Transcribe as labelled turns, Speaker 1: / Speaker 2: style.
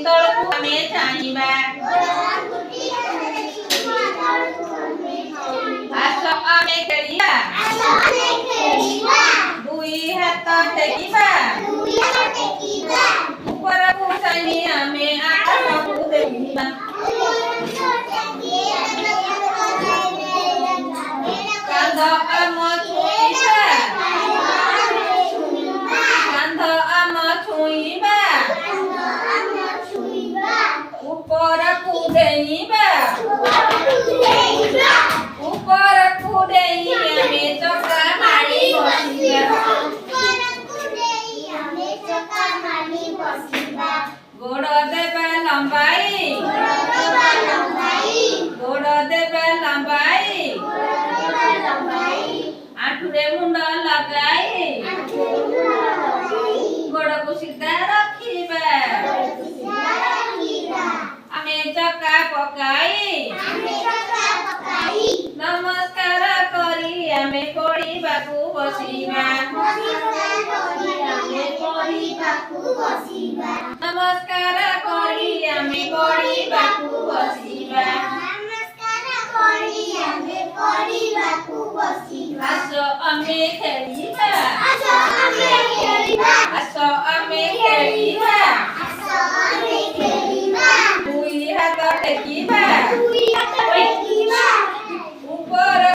Speaker 1: ତଳକୁ ଆମେ ଚାହିଁବା। ଆସ ଆମେ ଖେଳିବା। ଦୁଇ ହାତ ଟେକିବା। ଉପରକୁ ଚାହିଁ ଆମେ ଆକାଶକୁ ଦେଖିବା। କାନ୍ଧ ଆମ ଛୁଇଁବା। କାନ୍ଧ ଆମ ଛୁଇଁବା। ଉପରକୁ ଡେଇଁବା। ଉପରକୁ ଡେଇଁ ଆମେ ଚକା ମାଡ଼ି ବସିବା। ଗୋଡ଼ ଦେବା ଲମ୍ବାଇ। ଗୋଡ଼ ଦେବା ଲମ୍ବାଇ। ଆଣ୍ଠୁରେ ମୁଣ୍ଡ ଲଗାଇ ଗୋଡ଼କୁ ସିଧା ରଖିବା। ଆମେ ଚକା ପକାଇ ନମସ୍କାର କରି ଆମେ ପଢ଼ିବାକୁ ବସିବା। ନମସ୍କାର କରି ଆମେ ପଢ଼ିବାକୁ ବସିବା। ଆସ ଆମେ ଖେଳିବା। ଆସ ଆମେ ଖେଳିବା।